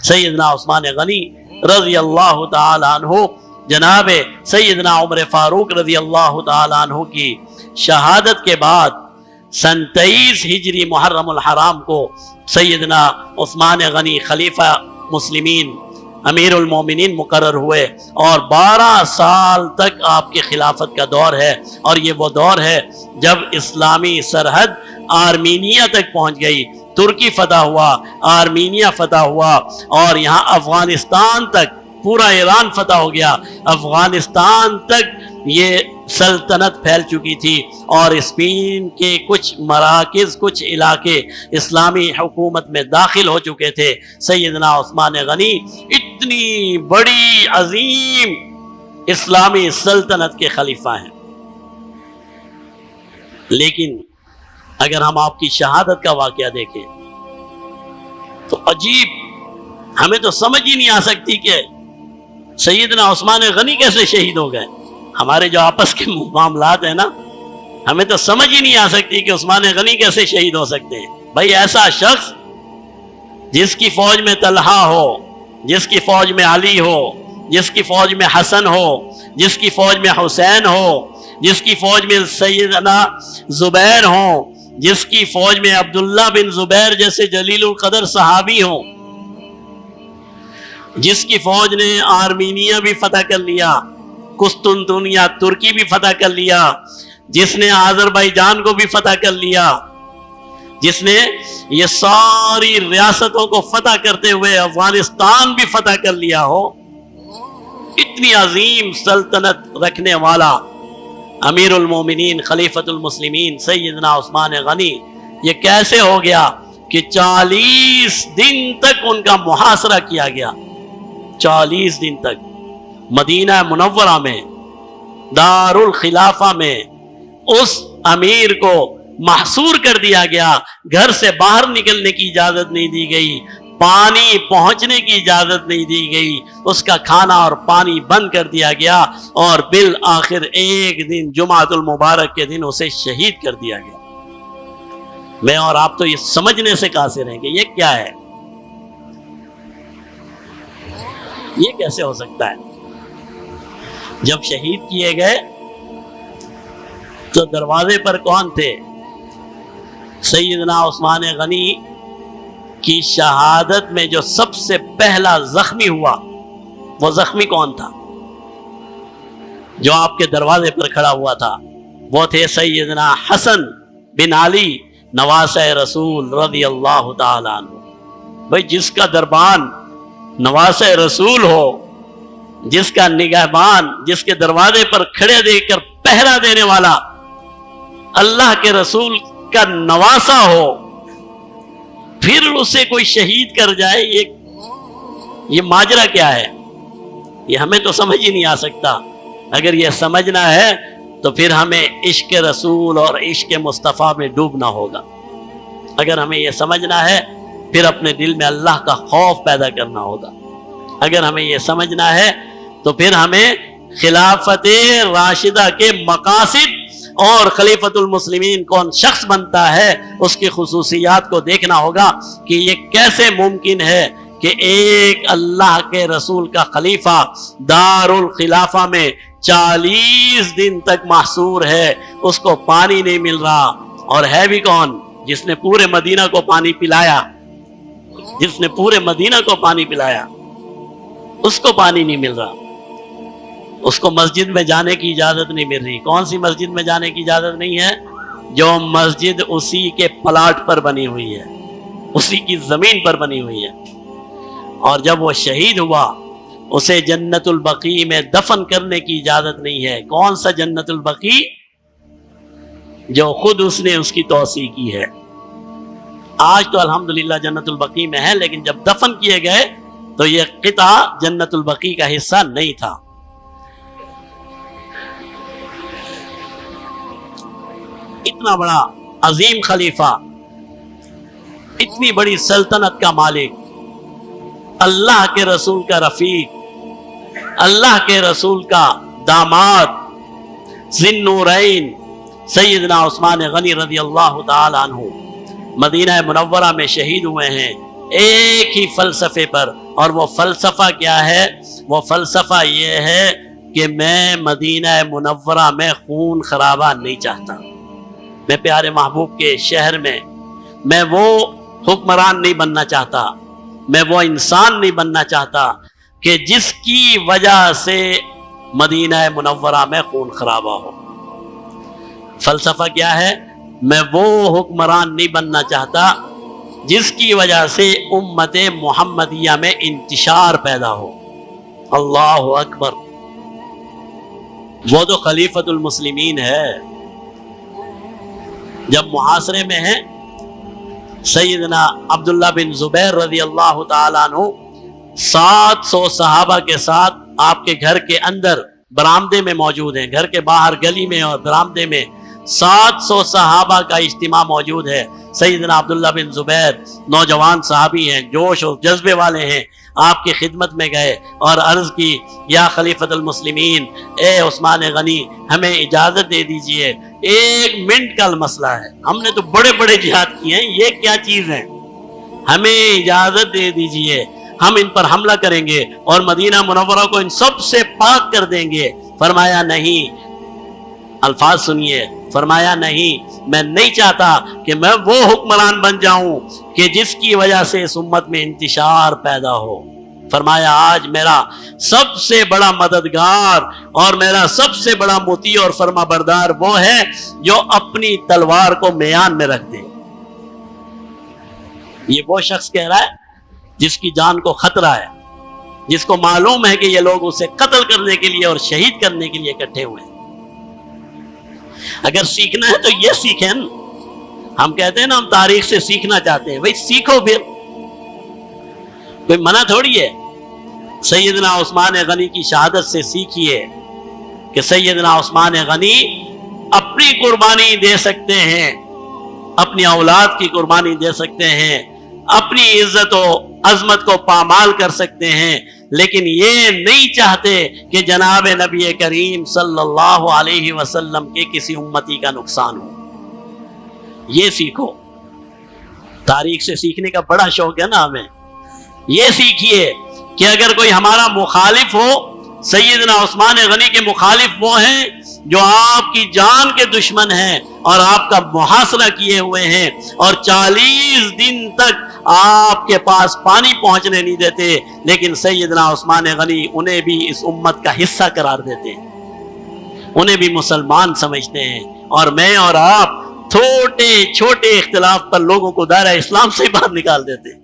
سیدنا عثمان غنی رضی اللہ تعالی عنہ جناب سیدنا عمر فاروق رضی اللہ تعالی عنہ کی شہادت کے بعد سن 23 ہجری محرم الحرام کو سیدنا عثمان غنی خلیفہ مسلمین امیر المومنین مقرر ہوئے، اور 12 سال تک آپ کی خلافت کا دور ہے، اور یہ وہ دور ہے جب اسلامی سرحد آرمینیا تک پہنچ گئی، ترکی فتح ہوا، آرمینیا فتح ہوا، اور یہاں افغانستان تک، پورا ایران فتح ہو گیا، افغانستان تک یہ سلطنت پھیل چکی تھی، اور اسپین کے کچھ مراکز، کچھ علاقے اسلامی حکومت میں داخل ہو چکے تھے۔ سیدنا عثمان غنی اتنی بڑی عظیم اسلامی سلطنت کے خلیفہ ہیں، لیکن اگر ہم آپ کی شہادت کا واقعہ دیکھیں تو عجیب، ہمیں تو سمجھ ہی نہیں آ سکتی کہ سیدنا عثمان غنی کیسے شہید ہو گئے۔ ہمارے جو آپس کے معاملات ہیں نا، ہمیں تو سمجھ ہی نہیں آ سکتی کہ عثمان غنی کیسے شہید ہو سکتے ہیں۔ بھائی ایسا شخص جس کی فوج میں طلحہ ہو، جس کی فوج میں علی ہو، جس کی فوج میں حسن ہو، جس کی فوج میں حسین ہو، جس کی فوج میں سیدنا زبیر ہوں، جس کی فوج میں عبداللہ بن زبیر جیسے جلیل القدر صحابی ہوں، جس کی فوج نے آرمینیا بھی فتح کر لیا، قسطنطنیہ ترکی بھی فتح کر لیا، جس نے آذربائیجان کو بھی فتح کر لیا، جس نے یہ ساری ریاستوں کو فتح کرتے ہوئے افغانستان بھی فتح کر لیا ہو، اتنی عظیم سلطنت رکھنے والا امیر المومنین خلیفۃ المسلمین سیدنا عثمان غنی، یہ کیسے ہو گیا کہ 40 دن تک ان کا محاصرہ کیا گیا؟ 40 دن تک مدینہ منورہ میں، دار الخلافہ میں اس امیر کو محصور کر دیا گیا، گھر سے باہر نکلنے کی اجازت نہیں دی گئی، پانی پہنچنے کی اجازت نہیں دی گئی، اس کا کھانا اور پانی بند کر دیا گیا، اور بالآخر ایک دن جمعۃ المبارک کے دن اسے شہید کر دیا گیا۔ میں اور آپ تو یہ سمجھنے سے قاصر ہیں کہ یہ کیا ہے، یہ کیسے ہو سکتا ہے؟ جب شہید کیے گئے تو دروازے پر کون تھے؟ سیدنا عثمان غنی کی شہادت میں جو سب سے پہلا زخمی ہوا، وہ زخمی کون تھا جو آپ کے دروازے پر کھڑا ہوا تھا؟ وہ تھے سیدنا حسن بن علی نواسہ رسول رضی اللہ تعالیٰ عنہ۔ بھائی جس کا دربان نواسہ رسول ہو، جس کا نگہبان، جس کے دروازے پر کھڑے دے کر پہرا دینے والا اللہ کے رسول کا نواسہ ہو، پھر اسے کوئی شہید کر جائے، یہ ماجرا کیا ہے؟ یہ ہمیں تو سمجھ ہی نہیں آ سکتا۔ اگر یہ سمجھنا ہے تو پھر ہمیں عشق رسول اور عشق مصطفیٰ میں ڈوبنا ہوگا۔ اگر ہمیں یہ سمجھنا ہے پھر اپنے دل میں اللہ کا خوف پیدا کرنا ہوگا۔ اگر ہمیں یہ سمجھنا ہے تو پھر ہمیں خلافت راشدہ کے مقاصد اور خلیفۃ المسلمین کون شخص بنتا ہے اس کی خصوصیات کو دیکھنا ہوگا کہ یہ کیسے ممکن ہے کہ ایک اللہ کے رسول کا خلیفہ دار الخلافہ میں 40 دن تک محصور ہے، اس کو پانی نہیں مل رہا، اور ہے بھی کون؟ جس نے پورے مدینہ کو پانی پلایا، جس نے پورے مدینہ کو پانی پلایا، اس کو پانی نہیں مل رہا، اس کو مسجد میں جانے کی اجازت نہیں مل رہی۔ کون سی مسجد میں جانے کی اجازت نہیں ہے؟ جو مسجد اسی کے پلاٹ پر بنی ہوئی ہے، اسی کی زمین پر بنی ہوئی ہے۔ اور جب وہ شہید ہوا اسے جنت البقیع میں دفن کرنے کی اجازت نہیں ہے۔ کون سا جنت البقیع؟ جو خود اس نے اس کی توسیع کی ہے۔ آج تو الحمدللہ جنت البقیع میں ہے، لیکن جب دفن کیے گئے تو یہ قطعہ جنت البقیع کا حصہ نہیں تھا۔ اتنا بڑا عظیم خلیفہ، اتنی بڑی سلطنت کا مالک، اللہ کے رسول کا رفیق، اللہ کے رسول کا داماد، ذی النورین سیدنا عثمان غنی رضی اللہ تعالی عنہ مدینہ منورہ میں شہید ہوئے ہیں۔ ایک ہی فلسفے پر، اور وہ فلسفہ کیا ہے؟ وہ فلسفہ یہ ہے کہ میں مدینہ منورہ میں خون خرابہ نہیں چاہتا، میں پیارے محبوب کے شہر میں وہ حکمران نہیں بننا چاہتا، میں وہ انسان نہیں بننا چاہتا کہ جس کی وجہ سے مدینہ منورہ میں خون خرابہ ہو۔ فلسفہ کیا ہے؟ میں وہ حکمران نہیں بننا چاہتا جس کی وجہ سے امت محمدیہ میں انتشار پیدا ہو۔ اللہ اکبر! وہ تو خلیفۃ المسلمین ہے، جب محاصرے میں ہے سیدنا عبداللہ بن زبیر رضی اللہ تعالیٰ عنہ 700 صحابہ کے ساتھ آپ کے گھر کے اندر برآمدے میں موجود ہیں، گھر کے باہر گلی میں اور برآمدے میں 700 صحابہ کا اجتماع موجود ہے۔ سیدنا عبداللہ بن زبیر نوجوان صحابی ہیں، جوش اور جذبے والے ہیں، آپ کی خدمت میں گئے اور عرض کی، یا خلیفۃ المسلمین، اے عثمان غنی، ہمیں اجازت دے دیجئے، 1 منٹ کا مسئلہ ہے، ہم نے تو بڑے بڑے جہاد کیے ہیں، یہ کیا چیز ہے، ہمیں اجازت دے دیجئے، ہم ان پر حملہ کریں گے اور مدینہ منورہ کو ان سب سے پاک کر دیں گے۔ فرمایا نہیں، الفاظ سنیے، فرمایا نہیں، میں نہیں چاہتا کہ میں وہ حکمران بن جاؤں کہ جس کی وجہ سے اس امت میں انتشار پیدا ہو۔ فرمایا آج میرا سب سے بڑا مددگار اور میرا سب سے بڑا مطیع اور فرما بردار وہ ہے جو اپنی تلوار کو میان میں رکھ دے۔ یہ وہ شخص کہہ رہا ہے جس کی جان کو خطرہ ہے، جس کو معلوم ہے کہ یہ لوگ اسے قتل کرنے کے لیے اور شہید کرنے کے لیے اکٹھے ہوئے ہیں۔ اگر سیکھنا ہے تو یہ سیکھیں نا، ہم کہتے ہیں نا ہم تاریخ سے سیکھنا چاہتے ہیں، بھئی سیکھو، پھر کوئی منع تھوڑی ہے۔ سیدنا عثمان غنی کی شہادت سے سیکھیے کہ سیدنا عثمان غنی اپنی قربانی دے سکتے ہیں، اپنی اولاد کی قربانی دے سکتے ہیں، اپنی عزت و عظمت کو پامال کر سکتے ہیں، لیکن یہ نہیں چاہتے کہ جناب نبی کریم صلی اللہ علیہ وسلم کے کسی امتی کا نقصان ہو۔ یہ سیکھو، تاریخ سے سیکھنے کا بڑا شوق ہے نا ہمیں۔ یہ سیکھیے کہ اگر کوئی ہمارا مخالف ہو، سیدنا عثمان غنی کے مخالف وہ ہیں جو آپ کی جان کے دشمن ہیں اور آپ کا محاصرہ کیے ہوئے ہیں اور 40 دن تک آپ کے پاس پانی پہنچنے نہیں دیتے، لیکن سیدنا عثمان غنی انہیں بھی اس امت کا حصہ قرار دیتے ہیں، انہیں بھی مسلمان سمجھتے ہیں، اور میں اور آپ چھوٹے چھوٹے اختلاف پر لوگوں کو دائرہ اسلام سے باہر نکال دیتے ہیں۔